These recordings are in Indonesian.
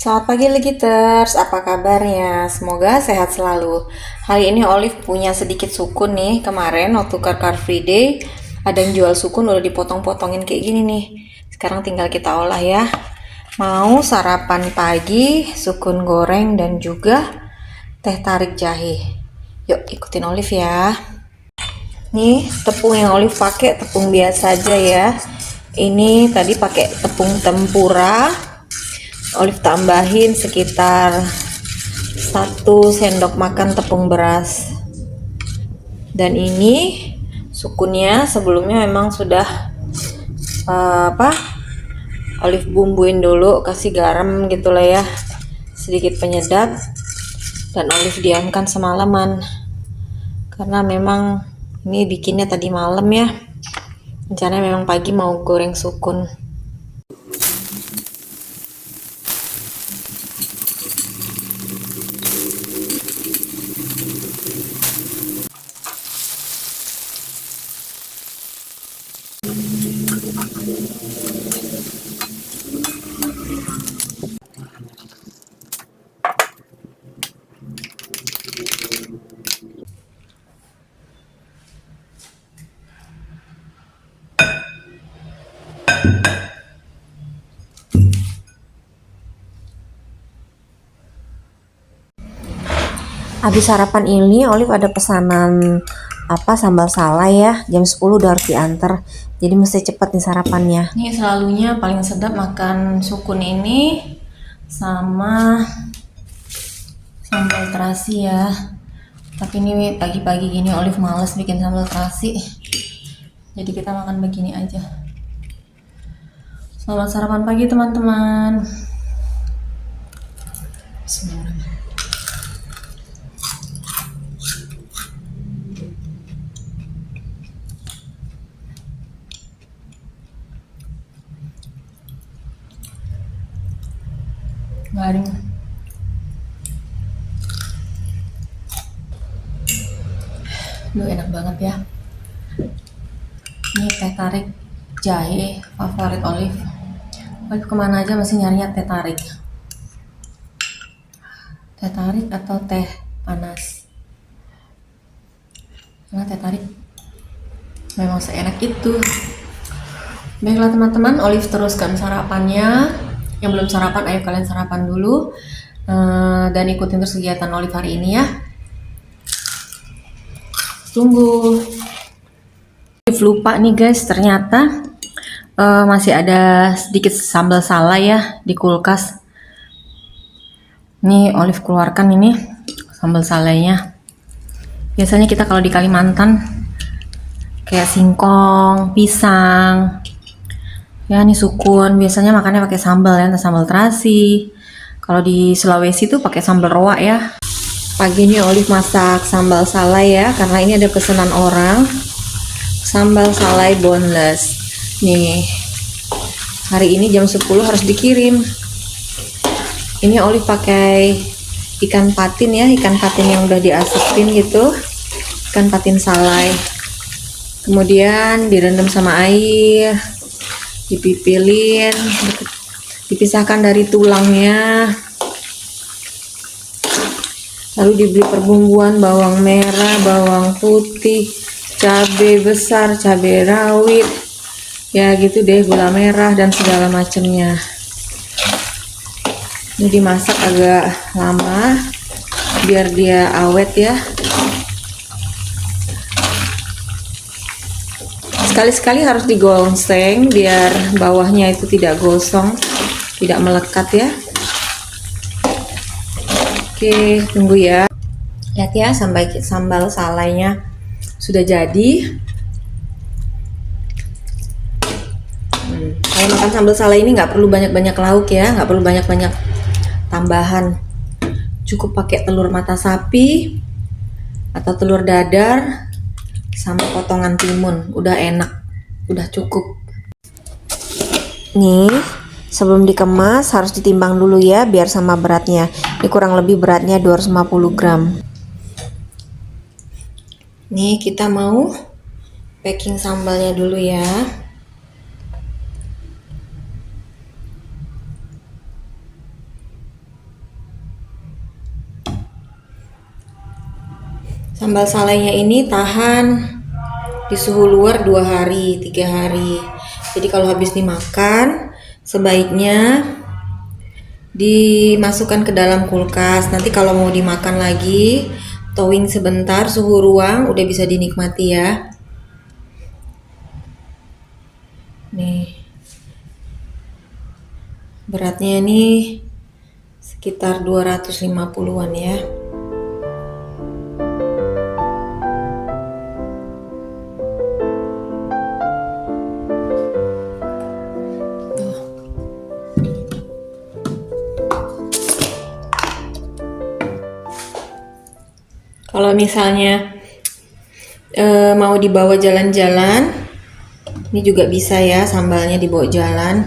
Selamat pagi Legiters, apa kabarnya? Semoga sehat selalu. Hari ini Olive punya sedikit sukun nih. Kemarin waktu Car Free Day ada yang jual sukun udah dipotong-potongin kayak gini nih. Sekarang tinggal kita olah ya. Mau sarapan pagi, sukun goreng dan juga teh tarik jahe. Yuk ikutin Olive ya. Nih tepung yang Olive pakai tepung biasa aja ya. Ini tadi pakai tepung tempura. Olive tambahin sekitar 1 sendok makan tepung beras. Dan ini sukunnya sebelumnya memang sudah Olive bumbuin dulu, kasih garam gitulah ya, sedikit penyedap, dan Olive diamkan semalaman karena memang ini bikinnya tadi malam ya. Rencananya memang pagi mau goreng sukun. Habis sarapan ini Olive ada pesanan sambal salai ya, jam 10 udah harus diantar, jadi mesti cepet nih sarapannya. Ini selalunya paling sedap makan sukun ini sama sambal terasi ya, tapi ini pagi-pagi gini Olive males bikin sambal terasi, jadi kita makan begini aja. Selamat sarapan pagi teman-teman. Bismillahirrahmanirrahim. Garing. Enak banget ya. Ini teh tarik jahe favorit Olive. Olive kemana aja masih nyarinya teh tarik. Teh tarik atau teh panas. Karena teh tarik memang seenak itu. Baiklah teman-teman, Olive teruskan sarapannya. Yang belum sarapan, ayo kalian sarapan dulu, dan ikutin terus kegiatan Olive hari ini ya. Tunggu. Olive lupa nih guys, ternyata masih ada sedikit sambal salai ya di kulkas. Nih Olive keluarkan ini sambal salainya. Biasanya kita kalau di Kalimantan kayak singkong, pisang, ya nih sukun biasanya makannya pakai sambal ya, sambal terasi. Kalau di Sulawesi tuh pakai sambal roa ya. Pagi ini Olive masak sambal salai ya, karena ini ada pesanan orang. Sambal salai boneless. Nih, hari ini jam 10 harus dikirim. Ini Olive pakai ikan patin ya, ikan patin yang udah diasapin gitu. Ikan patin salai. Kemudian direndam sama air. Dipipilin, dipisahkan dari tulangnya, lalu diberi perbumbuan bawang merah, bawang putih, cabai besar, cabai rawit, ya gitu deh, gula merah dan segala macamnya. Ini dimasak agak lama biar dia awet ya. Sekali-sekali harus digoseng biar bawahnya itu tidak gosong, tidak melekat ya. Oke, tunggu ya. Lihat ya, sampai sambal salainya sudah jadi. Kalau makan sambal salai ini nggak perlu banyak-banyak lauk ya, nggak perlu banyak-banyak tambahan. Cukup pakai telur mata sapi atau telur dadar sama potongan timun, udah enak, udah cukup. Nih, sebelum dikemas harus ditimbang dulu ya biar sama beratnya. Ini kurang lebih beratnya 250 gram. Nih kita mau packing sambalnya dulu ya. Sambal salainya ini tahan di suhu luar 2 hari, 3 hari. Jadi kalau habis dimakan, sebaiknya dimasukkan ke dalam kulkas. Nanti kalau mau dimakan lagi, towing sebentar, suhu ruang, udah bisa dinikmati ya. Nih, beratnya ini sekitar 250-an ya. Kalau misalnya mau dibawa jalan-jalan, ini juga bisa ya, sambalnya dibawa jalan.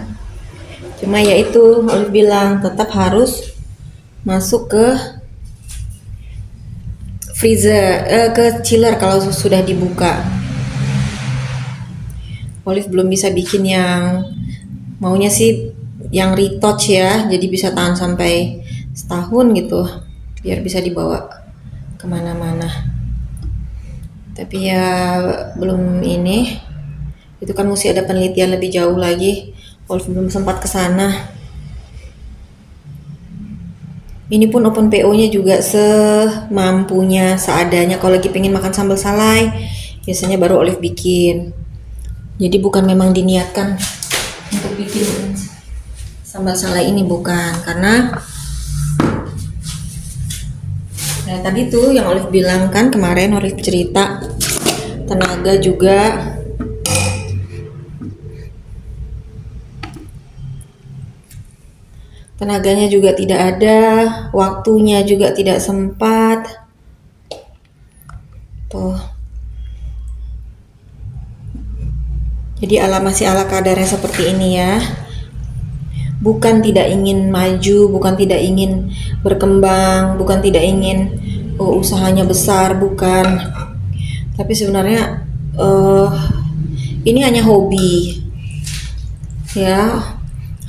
Cuma ya itu, Olive bilang tetap harus masuk ke freezer, ke chiller kalau sudah dibuka. Olive belum bisa bikin yang maunya sih yang retouch ya, jadi bisa tahan sampai setahun gitu, biar bisa dibawa kemana-mana. Tapi ya belum ini, itu kan mesti ada penelitian lebih jauh lagi. Olive belum sempat ke sana. Ini pun open PO-nya juga semampunya, seadanya. Kalau lagi pengen makan sambal salai, biasanya baru Olive bikin. Jadi bukan memang diniatkan untuk bikin sambal salai ini, bukan, karena nah, tadi tuh yang Olive bilang kan kemarin, Olive cerita tenaganya juga tidak ada, waktunya juga tidak sempat. Tuh. Jadi masih ala kadarnya seperti ini ya. Bukan tidak ingin maju, bukan tidak ingin berkembang, bukan tidak ingin usahanya besar, bukan. Tapi sebenarnya ini hanya hobi, ya,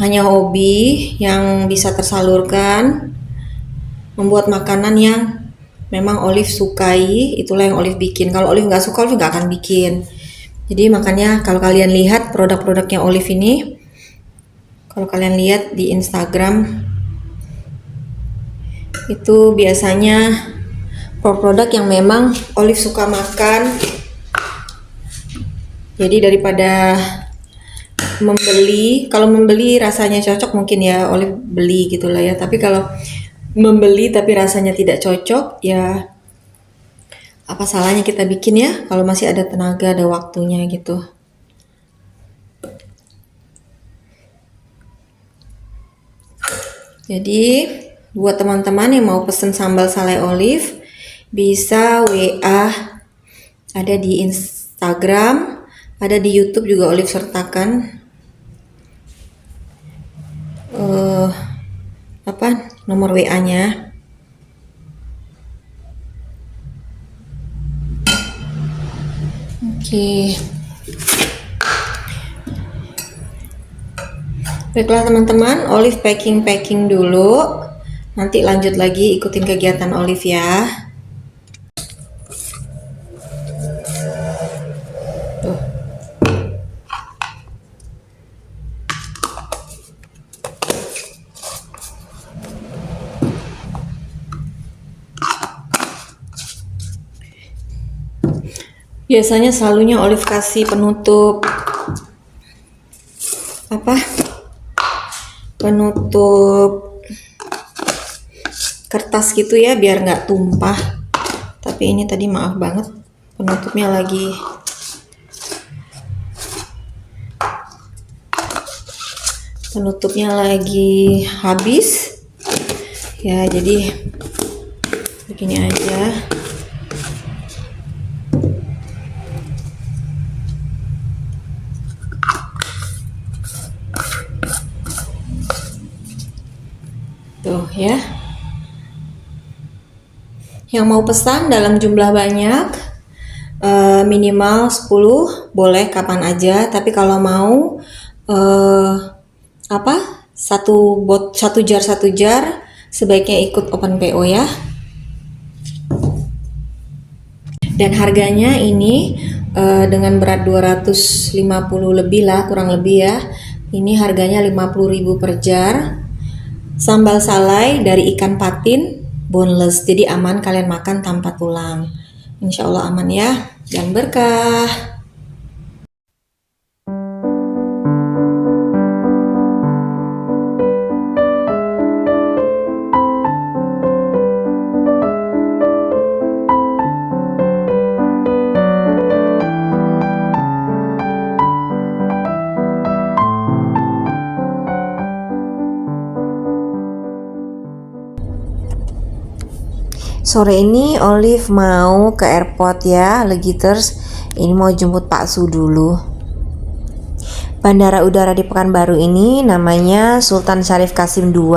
hanya hobi yang bisa tersalurkan, membuat makanan yang memang Olive sukai, itulah yang Olive bikin. Kalau Olive nggak suka, Olive nggak akan bikin. Jadi makanya kalau kalian lihat produk-produknya Olive ini, kalau kalian lihat di Instagram, itu biasanya produk yang memang Olive suka makan. Jadi daripada membeli, kalau membeli rasanya cocok mungkin ya Olive beli gitulah ya. Tapi kalau membeli tapi rasanya tidak cocok, ya apa salahnya kita bikin ya, kalau masih ada tenaga, ada waktunya gitu. Jadi buat teman-teman yang mau pesen sambal salai Olive, bisa WA, ada di Instagram, ada di YouTube juga Olive sertakan nomor WA-nya. Oke. Baiklah teman-teman, Olive packing dulu. Nanti lanjut lagi, ikutin kegiatan Olive ya. Tuh. Biasanya selalunya Olive kasih penutup penutup kertas gitu ya, biar nggak tumpah. Tapi ini tadi maaf banget, penutupnya lagi habis ya, jadi begini aja. Tuh ya. Yang mau pesan dalam jumlah banyak, minimal 10, boleh kapan aja. Tapi kalau mau satu jar, sebaiknya ikut open PO ya. Dan harganya ini dengan berat 250 lebih lah, kurang lebih ya. Ini harganya 50.000 per jar. Sambal salai dari ikan patin boneless, jadi aman kalian makan tanpa tulang. Insya Allah aman ya, dan berkah. Sore ini Olive mau ke airport ya, Legiters. Ini mau jemput Pak Su dulu. Bandara udara di Pekanbaru ini namanya Sultan Syarif Kasim II.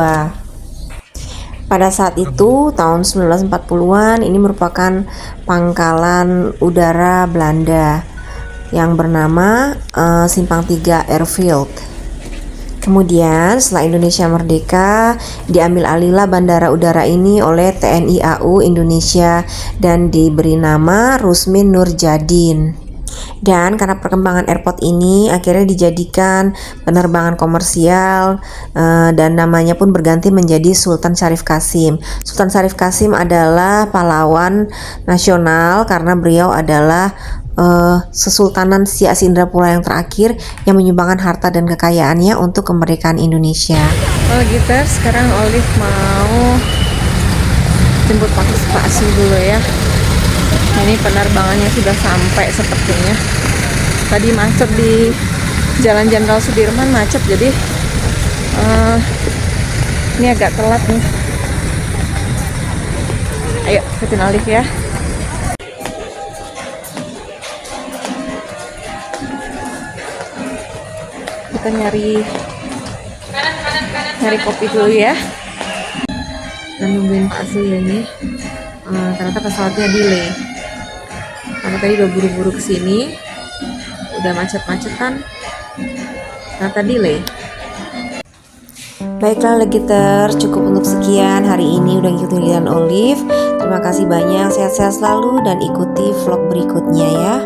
Pada saat itu, tahun 1940-an, ini merupakan pangkalan udara Belanda yang bernama Simpang 3 Airfield. Kemudian setelah Indonesia merdeka, diambil alihlah bandara udara ini oleh TNI AU Indonesia dan diberi nama Rusmin Nurjadin. Dan karena perkembangan airport ini akhirnya dijadikan penerbangan komersial dan namanya pun berganti menjadi Sultan Syarif Kasim. Sultan Syarif Kasim adalah pahlawan nasional karena beliau adalah Kesultanan Siak Indrapura yang terakhir yang menyumbangkan harta dan kekayaannya untuk kemerdekaan Indonesia. Oh gitu, sekarang Olive mau jemput Pak Su dulu ya. Ini penerbangannya sudah sampai sepertinya. Tadi macet di Jalan Jenderal Sudirman, macet, jadi ini agak telat nih. Ayo ikutin Olive ya. Kita nyari kopi dulu ya, dan nungguin Pak Su ya ini. Ternyata pesawatnya delay karena tadi udah buru-buru kesini, udah macet-macetan, ternyata delay. Baiklah Legiter, cukup untuk sekian hari ini udah ngikutin Olive. Terima kasih banyak, sehat-sehat selalu dan ikuti vlog berikutnya ya.